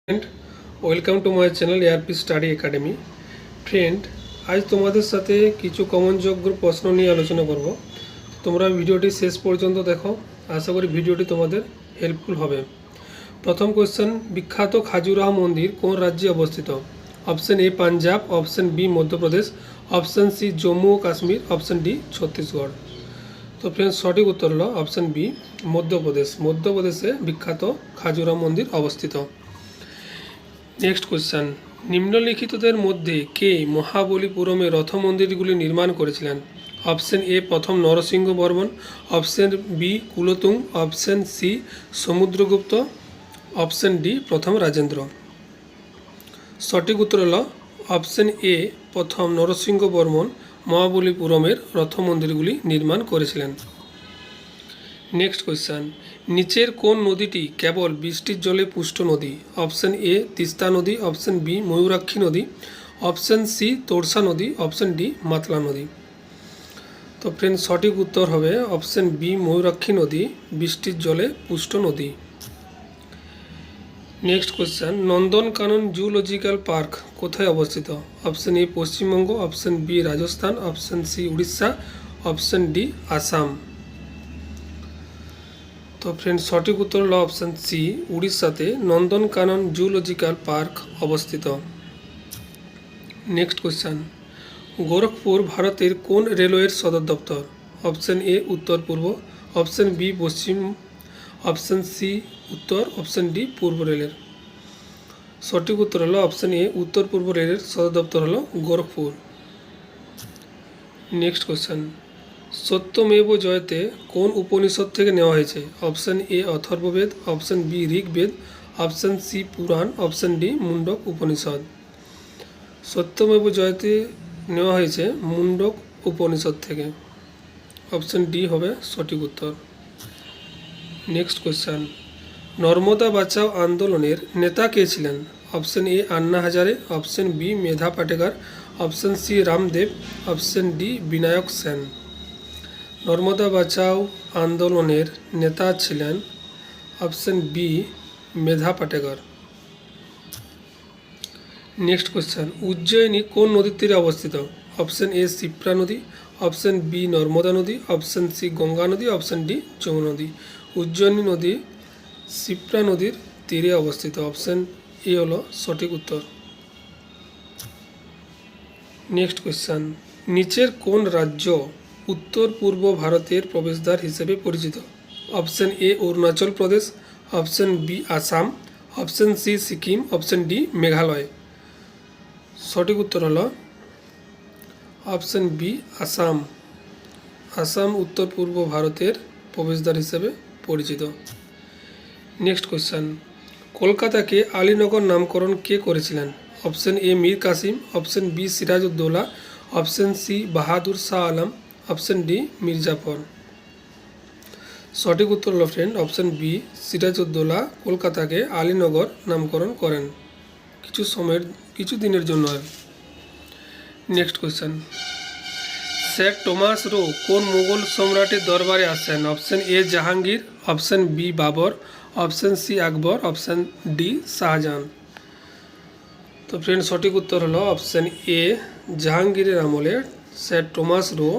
Friend welcome to my channel ARP study academy. Friend आज तुम्हारे साथे किछु कमनयोग्य प्रश्न निये आलोचना करब। तोमरा भिडियोटी शेष पर्यन्त देखो, आशा करी भिडियोटी तुम्हादेर हेल्पफुल होबे। प्रथम क्वेश्चन, विख्यात खाजुराहो मंदिर कोन राज्ये अवस्थित? Option A Punjab, option B Madhya Pradesh, option C Jammu और काश्मीर, ऑप्शन डी छत्तीसगढ़। तो फ्रेंड्स सठिक उत्तर हलो ऑप्शन बी मध्य प्रदेश। मध्य प्रदेशे विख्यात खाजुराहो मंदिर अवस्थित। नेक्स्ट क्वेश्चन, निम्नलिखितদের মধ্যে কে মহাবলীপুরমে রথ মন্দিরগুলি নির্মাণ করেছিলেন? অপশন এ প্রথম Narasimha Varman, option B Kulothunga, option C Samudragupta, option D প্রথম রাজেন্দ্র। সঠিক উত্তর হল অপশন এ প্রথম নরসিংহ বর্মন মহাবলীপুরমের রথ মন্দিরগুলি নির্মাণ করেছিলেন। नेक्स्ट क्वेश्चन, नीचेर कोन नदीटी केवल बृष्टिर जले पुष्ट नदी? ऑप्शन ए तीस्ता नदी, ऑप्शन बी मयूराक्षी नदी, ऑप्शन सी तोरसा नदी, ऑप्शन डी मातला नदी। तो फ्रेंड सठिक उत्तर होबे ऑप्शन बी मयूराक्षी नदी बृष्टिर जले पुष्ट नदी। Next question, Nandankanan zoological park कोथाय अवस्थित? Option A Paschimbanga, option B Rajasthan, option C Orissa, option D Assam. तो फ्रेंड सठिक उत्तर हलो ऑप्शन सी उड़ीसाते नंदनकानन जूलॉजिकल पार्क अवस्थित। नेक्स्ट क्वेश्चन, गोरखपुर भारतेर कोन रेलवेर सदर दफ्तर? ऑप्शन ए उत्तर पूर्व, ऑप्शन बी पश्चिम, ऑप्शन सी उत्तर, ऑप्शन डी पूर्व रेलर। सठिक उत्तर हलो ऑप्शन ए उत्तर पूर्व रेलर सदर दफ्तर हलो गोरखपुर। नेक्स्ट क्वेश्चन, सत्यमेव जयते कोन उपनिषद থেকে নেওয়া হয়েছে? Option A Atharvaveda, option B Rigveda, option C Purana, option D Mundaka Upanishad. সত্যমেব জয়তে নেওয়া হয়েছে মুন্ডক উপনিষদ থেকে। অপশন ডি হবে সঠিক উত্তর। নেক্সট কোশ্চেন, নর্মদা বাঁচাও আন্দোলনের নেতা কে ছিলেন? Option A Anna Hazare, option B Medha Patkar, option C Ramdev, option D Binayak Sen. Narmada बचाओ आंदोलनेर नेता छिलेन option B Medha Patkar. Next question, Ujjayini कोन नदीर तीरे अवस्थित? ऑप्शन ए शिप्रा नदी, ऑप्शन बी नर्मदा नदी, ऑप्शन सी गंगा नदी, ऑप्शन डी यमुना नदी। उज्जयिनी नदी शिप्रा नदीर तीरे अवस्थित। ऑप्शन ए हलो सठिक उत्तर। नेक्स्ट क्वेश्चन, नीचेर कोन राज्य उत्तर पूर्व भारतेर प्रवेशद्वार हिसेबे परिचित? Option A Arunachal Pradesh, option B Assam, option C Sikkim, option D Meghalaya. सठिक उत्तर हलो ऑप्शन बी आसाम। आसाम उत्तर पूर्व भारतेर प्रवेशद्वार हिसेबे परिचित। नेक्स्ट क्वेश्चन, कलकाता के आलीनगर नामकरण के करेছিলেন? Option A Mir Qasim, option B Sirajuddaula, option C Bahadur Shah Alam, option D Mirjafar. सठिक उत्तर हलो friend option B Sirajuddaula Kolkata के आलीनगर नामकरण करें किछु दिनेर जन्य। Next question, Saint Thomas Roe कोन मुगल सम्राटेर दरबारे आसेन? Option A Jahangir, option B Babar, option C Akbar, option D Shahjahan. तो फ्रेंड सठिक उत्तर हलो ऑप्शन ए जहांगीरेर आमले सेंट टमास रो